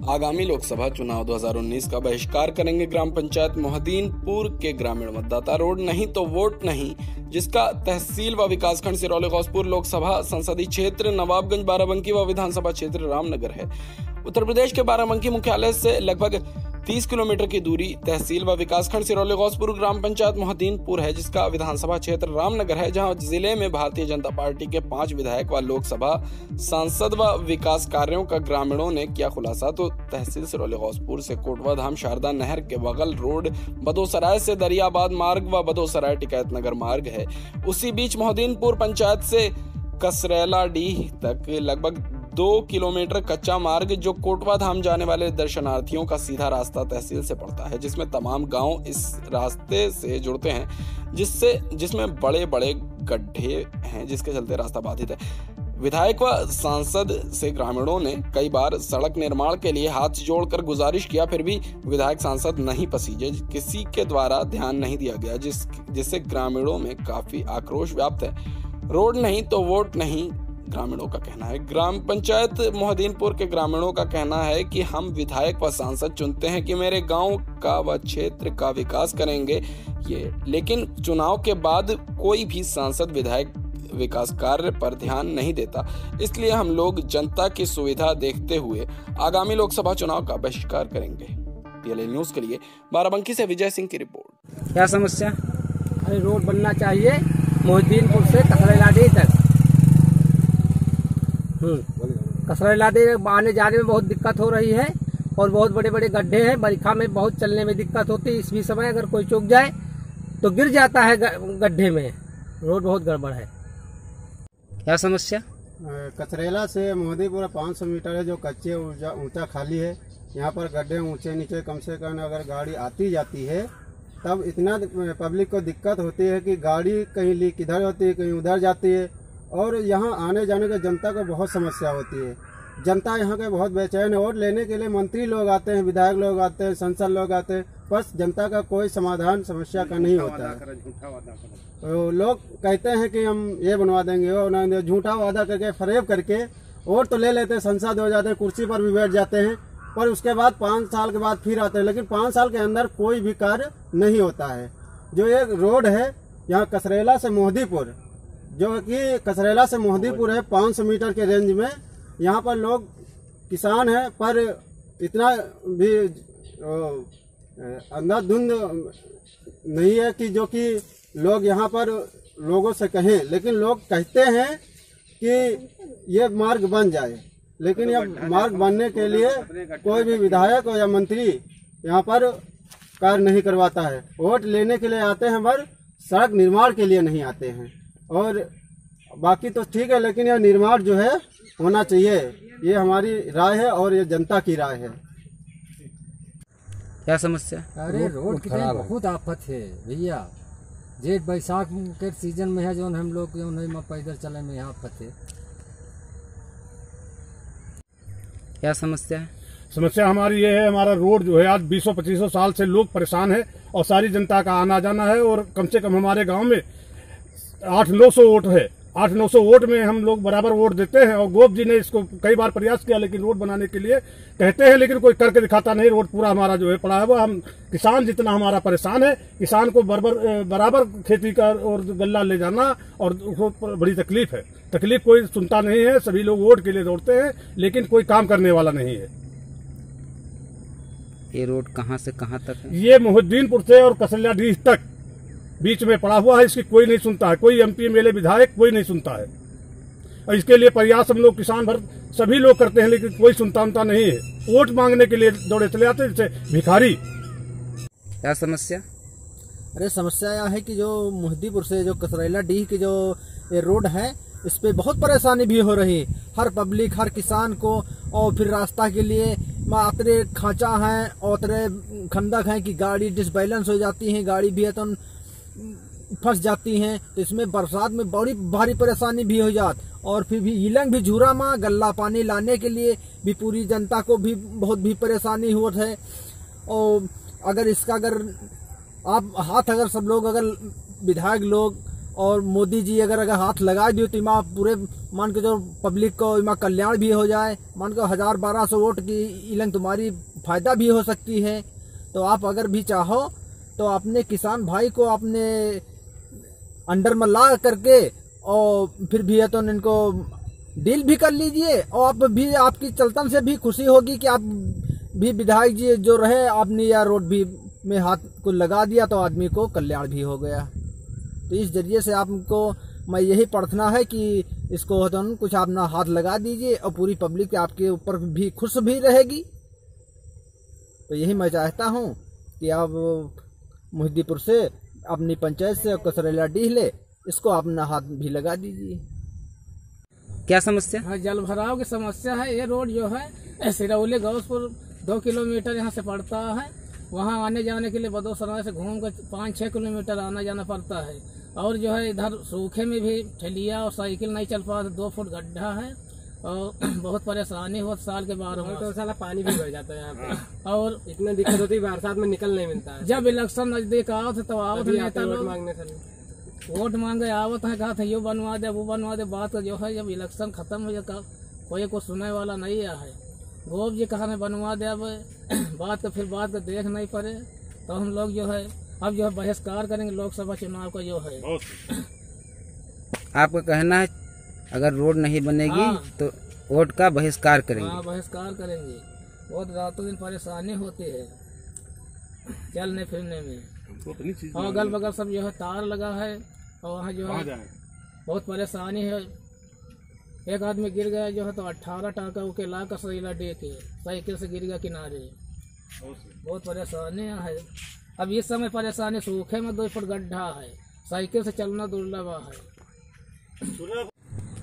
आगामी लोकसभा चुनाव 2019 का बहिष्कार करेंगे ग्राम पंचायत मोहद्दीनपुर के ग्रामीण मतदाता। रोड नहीं तो वोट नहीं, जिसका तहसील व विकासखंड सिरौली गौसपुर लोकसभा संसदीय क्षेत्र, नवाबगंज, बाराबंकी व विधानसभा क्षेत्र रामनगर है। उत्तर प्रदेश के बाराबंकी मुख्यालय से लगभग 30 किलोमीटर की दूरी तहसील व विकासखंड सिरौली गौसपुर ग्राम पंचायत मोहद्दीनपुर है, जिसका विधानसभा क्षेत्र रामनगर है, जहां जिले में भारतीय जनता पार्टी के 5 विधायक व लोकसभा सांसद व विकास कार्यों का ग्रामीणों ने किया खुलासा। तो तहसील सिरौली गौसपुर से कोटवा धाम शारदा नहर के बगल रोड बदोसराय से दरियाबाद मार्ग व बदोसराय टिकैत नगर मार्ग है। उसी बीच मोहद्दीनपुर पंचायत से कसरेलाडीह तक लगभग 2 किलोमीटर कच्चा मार्ग जो कोटवा धाम जाने वाले दर्शनार्थियों का सीधा रास्ता तहसील से पड़ता है, जिसमें तमाम गांव इस रास्ते से जुड़ते हैं, जिसमें बड़े बड़े गड्ढे हैं, जिसके चलते रास्ता बाधित है। विधायक व सांसद से ग्रामीणों ने कई बार सड़क निर्माण के लिए हाथ जोड़कर गुजारिश किया, फिर भी विधायक सांसद नहीं पसीजे, किसी के द्वारा ध्यान नहीं दिया गया, जिससे ग्रामीणों में काफी आक्रोश व्याप्त है। रोड नहीं तो वोट नहीं, ग्रामीणों का कहना है। ग्राम पंचायत मोहद्दीनपुर के ग्रामीणों का कहना है कि हम विधायक व सांसद चुनते हैं कि मेरे गांव का व क्षेत्र का विकास करेंगे ये, लेकिन चुनाव के बाद कोई भी सांसद विधायक विकास कार्य पर ध्यान नहीं देता। इसलिए हम लोग जनता की सुविधा देखते हुए आगामी लोकसभा चुनाव का बहिष्कार करेंगे। PLA न्यूज के लिए बाराबंकी से विजय सिंह की रिपोर्ट। क्या समस्या? अरे रोड बनना चाहिए मोहद्दीनपुर से कसरेलाडीह तक। कसरेलाडीह आने जाने में बहुत दिक्कत हो रही है और बहुत बड़े बड़े गड्ढे हैं। बरखा में बहुत चलने में दिक्कत होती है। इस भी समय अगर कोई चूक जाए तो गिर जाता है गड्ढे में। रोड बहुत गड़बड़ है। क्या समस्या? कसरेला से मोहद्दीनपुर 500 मीटर है, जो कच्चे ऊंचा खाली है। यहाँ पर गड्ढे ऊंचे नीचे, कम से कम अगर गाड़ी आती जाती है तब इतना पब्लिक को दिक्कत होती है कि गाड़ी कहीं लीक इधर होती है, कहीं उधर जाती है, और यहाँ आने जाने के जनता को बहुत समस्या होती है। जनता यहाँ के बहुत बेचैन है। वोट लेने के लिए मंत्री लोग आते हैं, विधायक लोग आते हैं, सांसद लोग आते हैं, बस जनता का कोई समाधान समस्या का नहीं होता है। तो लोग कहते हैं कि हम ये बनवा देंगे, वो बना देंगे, झूठा वादा करके फरेब करके वोट तो ले लेते हैं, सांसद हो जाते हैं, कुर्सी पर भी बैठ जाते हैं, पर उसके बाद 5 साल के बाद फिर आते हैं, लेकिन 5 साल के अंदर कोई भी कार्य नहीं होता है। जो एक रोड है यहाँ कसरेला से मोहद्दीनपुर, जो कि कसरेला से मोहद्दीनपुर है 500 मीटर के रेंज में, यहाँ पर लोग किसान हैं, पर इतना भी अंधाधुंध नहीं है कि जो कि लोग यहाँ पर लोगों से कहें, लेकिन लोग कहते हैं कि ये मार्ग बन जाए, लेकिन यह मार्ग बनने के लिए कोई भी विधायक या मंत्री यहाँ पर कार्य नहीं करवाता है। वोट लेने के लिए आते हैं, पर सड़क निर्माण के लिए नहीं आते हैं। और बाकी तो ठीक है, लेकिन यह निर्माण जो है होना चाहिए, ये हमारी राय है और ये जनता की राय है। क्या समस्या? अरे रोड की बहुत आफत है भैया। जेठ बैसाख के सीजन में है जो हम लोग पैदल चले में यहाँ आफत है। क्या समस्या है? समस्या हमारी ये है, हमारा रोड जो है आज 20-25 साल से लोग परेशान है और सारी जनता का आना जाना है, और कम से कम हमारे गांव में 800-900 वोट है। 800-900 वोट में हम लोग बराबर वोट देते हैं, और गोप जी ने इसको कई बार प्रयास किया, लेकिन रोड बनाने के लिए कहते हैं, लेकिन कोई करके दिखाता नहीं। रोड पूरा हमारा जो है पड़ा है, वो हम किसान जितना हमारा परेशान है, किसान को बराबर खेती का और गल्ला ले जाना, और उसको बड़ी तकलीफ है। तकलीफ कोई सुनता नहीं है, सभी लोग वोट के लिए दौड़ते हैं, लेकिन कोई काम करने वाला नहीं है। ये रोड कहाँ से कहाँ तक है? ये मोहद्दीनपुर से और कसरेलाडीह तक बीच में पड़ा हुआ है। इसकी कोई नहीं सुनता है, कोई MP MLA विधायक कोई नहीं सुनता है, और इसके लिए प्रयास हम लोग किसान भर सभी लोग करते हैं, लेकिन कोई सुनता नहीं है। वोट मांगने के लिए दौड़े चले आते हैं जैसे भिखारी। क्या समस्या? अरे समस्या यह है कि जो मोहद्दीनपुर से जो कसरेलाडीह की जो ये रोड है, इस पे बहुत परेशानी भी हो रही, हर पब्लिक, हर किसान को। और फिर रास्ता के लिए अतरे खांचा है और अतरे खंदक है कि गाड़ी डिसबैलेंस हो जाती है, गाड़ी भी है तो फंस जाती हैं। तो इसमें बरसात में बड़ी भारी परेशानी भी हो जाती, और फिर भी इलंग भी झूरा में गल्ला पानी लाने के लिए भी पूरी जनता को भी बहुत भी परेशानी हुआ है। और अगर इसका अगर आप हाथ अगर सब लोग, अगर विधायक लोग और मोदी जी अगर हाथ लगा दियो तो इमा पूरे मान के जो पब्लिक को इमा कल्याण भी हो जाए। मान के 1000-1200 वोट की इलन तुम्हारी फायदा भी हो सकती है। तो आप अगर भी चाहो तो अपने किसान भाई को अपने अंडर में ला करके और फिर भी है तो इनको डील भी कर लीजिए और आप भी आपकी चलतन से भी खुशी होगी कि आप भी विधायक जी जो रहे आपने या रोड भी में हाथ को लगा दिया तो आदमी को कल्याण भी हो गया। तो इस जरिए से आपको मैं यही प्रार्थना है कि इसको तो कुछ अपना हाथ लगा दीजिए और पूरी पब्लिक आपके ऊपर भी खुश भी रहेगी। तो यही मैं चाहता हूँ कि आप मुहद्दीपुर से अपनी पंचायत से कसरेला डीह ले इसको अपना हाथ भी लगा दीजिए। क्या समस्या? हाँ, जल भराव की समस्या है। ये रोड जो है सिरौली गौसपुर 2 किलोमीटर यहाँ से पड़ता है। वहाँ आने जाने के लिए बदोसराय से घूम कर 5-6 किलोमीटर आना जाना पड़ता है। और जो है इधर सूखे में भी ठेलिया और साइकिल नहीं चल पाता, 2 फुट गड्ढा है और बहुत परेशानी हो साल के 12 माह। तो साला पानी भी भर जाता है यहाँ पे और इतना दिक्कत होती है, बरसात में निकल नहीं मिलता है। जब इलेक्शन नजदीक आओ थे तो आओ थे नेता लोग मांगने से वोट मांगे आवत है, कहा था ये बनवा दे वो बनवा दे। बात जो है जब इलेक्शन खत्म हो जाए कोई को सुनने वाला नहीं आ है। गोप जी कहा बनवा दे, अब बात को फिर बात को देख नहीं पड़े तो हम लोग जो है अब जो है बहिष्कार करेंगे लोकसभा चुनाव का जो है। आपका कहना है अगर रोड नहीं बनेगी तो वोट का बहिष्कार करेंगे? हाँ, बहिष्कार करेंगे। बहुत रातों दिन परेशानी होती है चलने फिरने में। और अगल बगल सब जो है तार लगा है और वहाँ जो है बहुत परेशानी है। एक आदमी गिर गया जो है तो 18 टाका वो ला का सहीला दे के साइकिल से गिर गया किनारे। बहुत परेशानियाँ है। अब इस समय परेशानी सूखे में 2 फुट गड्ढा है, साइकिल से चलना दुर्लभ है।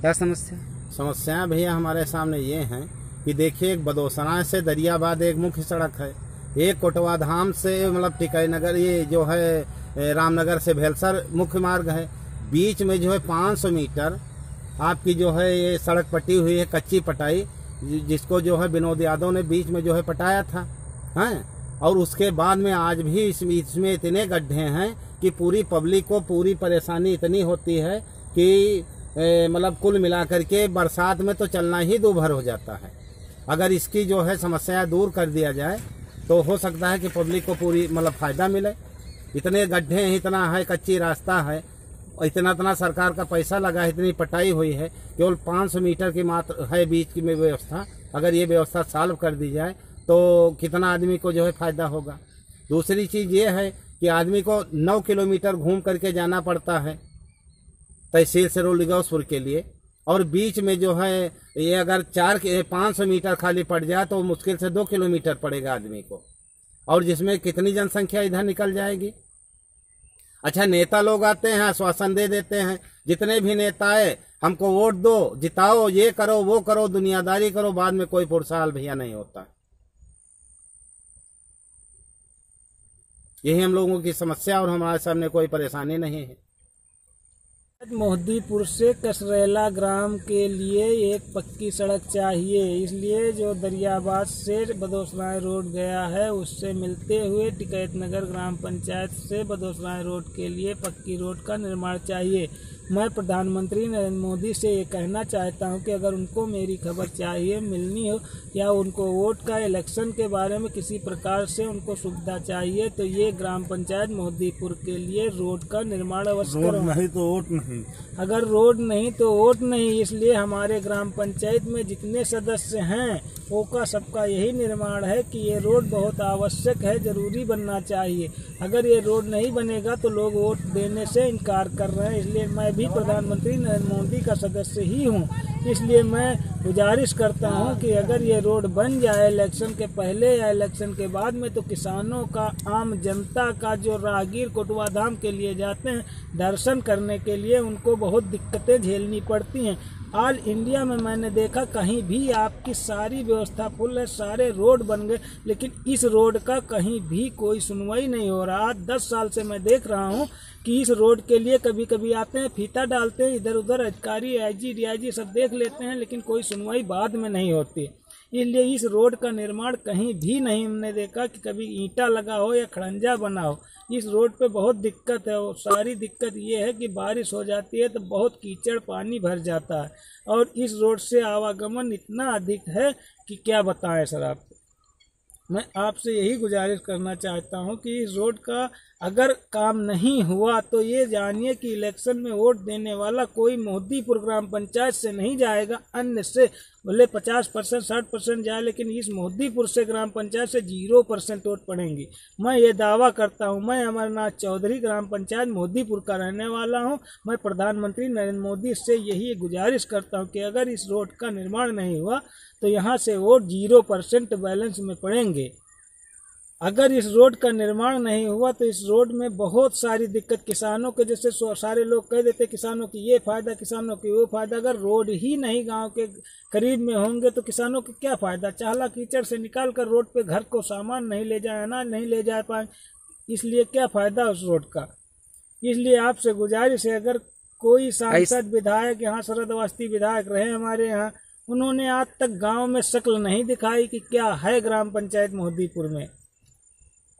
क्या समस्या? समस्याएं भैया हमारे सामने ये हैं कि देखिए एक बदोसराय से दरियाबाद एक मुख्य सड़क है, एक कोटवा धाम से मतलब टिकई नगर ये जो है रामनगर से भेलसर मुख्य मार्ग है। बीच में जो है 500 मीटर आपकी जो है ये सड़क पटी हुई है, कच्ची पटाई, जिसको जो है विनोद यादव ने बीच में जो है पटाया था हैं। और उसके बाद में आज भी इसमें इतने गड्ढे हैं कि पूरी पब्लिक को पूरी परेशानी इतनी होती है कि मतलब कुल मिलाकर के बरसात में तो चलना ही दूभर हो जाता है। अगर इसकी जो है समस्या दूर कर दिया जाए तो हो सकता है कि पब्लिक को पूरी मतलब फायदा मिले। इतने गड्ढे हैं, इतना है कच्ची रास्ता है, इतना सरकार का पैसा लगा है, इतनी पटाई हुई है, केवल 500 मीटर की मात्र है बीच की में व्यवस्था। अगर ये व्यवस्था सॉल्व कर दी जाए तो कितना आदमी को जो है फायदा होगा। दूसरी चीज ये है कि आदमी को 9 किलोमीटर घूम करके जाना पड़ता है तहसील सिरौली गौसपुर के लिए, और बीच में जो है ये अगर 500 मीटर खाली पड़ जाए तो मुश्किल से 2 किलोमीटर पड़ेगा आदमी को, और जिसमें कितनी जनसंख्या इधर निकल जाएगी। अच्छा, नेता लोग आते हैं आश्वासन दे देते हैं, जितने भी नेता है हमको वोट दो, जिताओ, ये करो वो करो, दुनियादारी करो, बाद में कोई पुरसाल भैया नहीं होता। यही हम लोगों की समस्या और हमारे सामने कोई परेशानी नहीं है। मोहद्दीपुर से कसरेला ग्राम के लिए एक पक्की सड़क चाहिए, इसलिए जो दरियाबाद से बदोसराय रोड गया है उससे मिलते हुए टिकैत नगर ग्राम पंचायत से बदोसराय रोड के लिए पक्की रोड का निर्माण चाहिए। मैं प्रधानमंत्री नरेंद्र मोदी से ये कहना चाहता हूं कि अगर उनको मेरी खबर चाहिए मिलनी हो या उनको वोट का इलेक्शन के बारे में किसी प्रकार से उनको सुविधा चाहिए तो ये ग्राम पंचायत मोहद्दीपुर के लिए रोड का निर्माण अवश्य करो। नहीं तो वोट नहीं। अगर रोड नहीं तो वोट नहीं, इसलिए हमारे ग्राम पंचायत में जितने सदस्य हैं वो का सबका यही निर्माण है कि ये रोड बहुत आवश्यक है, जरूरी बनना चाहिए। अगर ये रोड नहीं बनेगा तो लोग वोट देने से इनकार कर रहे हैं। इसलिए मैं भी प्रधानमंत्री नरेंद्र मोदी का सदस्य ही हूँ, इसलिए मैं गुजारिश करता हूँ कि अगर ये रोड बन जाए इलेक्शन के पहले या इलेक्शन के बाद में तो किसानों का, आम जनता का, जो राहगीर कोटवा धाम के लिए जाते हैं दर्शन करने के लिए, उनको बहुत दिक्कतें झेलनी पड़ती हैं। ऑल इंडिया में मैंने देखा कहीं भी आपकी सारी व्यवस्था फुल है, सारे रोड बन गए, लेकिन इस रोड का कहीं भी कोई सुनवाई नहीं हो रहा। 10 साल से मैं देख रहा हूँ कि इस रोड के लिए कभी कभी आते हैं, फीता डालते हैं, इधर उधर अधिकारी IG DIG सब देख लेते हैं, लेकिन कोई सुनवाई बाद में नहीं होती। इसलिए इस रोड का निर्माण कहीं भी नहीं हमने देखा कि कभी ईंटा लगा हो या खड़ंजा बना हो। इस रोड पे बहुत दिक्कत है। और सारी दिक्कत ये है कि बारिश हो जाती है तो बहुत कीचड़ पानी भर जाता है और इस रोड से आवागमन इतना अधिक है कि क्या बताएं सर आपको। मैं आपसे यही गुजारिश करना चाहता हूं कि इस रोड का अगर काम नहीं हुआ तो ये जानिए कि इलेक्शन में वोट देने वाला कोई मोदीपुर ग्राम पंचायत से नहीं जाएगा, अन्य से भले 50% 60% जाए, लेकिन इस मोदीपुर से ग्राम पंचायत से 0% वोट पड़ेंगी। मैं ये दावा करता हूं। मैं अमरनाथ चौधरी ग्राम पंचायत मोदीपुर का रहने वाला हूं। मैं प्रधानमंत्री नरेंद्र मोदी से यही गुजारिश करता हूं कि अगर इस रोड का निर्माण नहीं हुआ तो यहाँ से वोट 0% बैलेंस में पड़ेंगे। अगर इस रोड का निर्माण नहीं हुआ तो इस रोड में बहुत सारी दिक्कत, किसानों के जैसे सारे लोग कह देते किसानों की ये फायदा, किसानों की वो फायदा। अगर रोड ही नहीं गांव के करीब में होंगे तो किसानों को क्या फायदा। चाहला कीचड़ से निकाल कर रोड पे घर को सामान नहीं ले जाए, अनाज नहीं ले जा पाए, इसलिए क्या फायदा उस रोड का। इसलिए आपसे गुजारिश है, अगर कोई सांसद विधायक, यहाँ शरद अवस्थी विधायक रहे हमारे यहाँ, उन्होंने आज तक गांव में शक्ल नहीं दिखाई कि क्या है ग्राम पंचायत मोदीपुर में।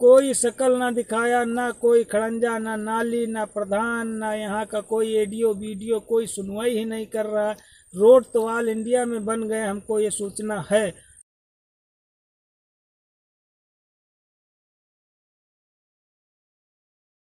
कोई शक्ल ना दिखाया, ना कोई खड़ंजा, ना नाली, ना प्रधान, ना यहाँ का कोई एडीओ बीडीओ, कोई सुनवाई ही नहीं कर रहा। रोड तो ऑल इंडिया में बन गए, हमको ये सूचना है।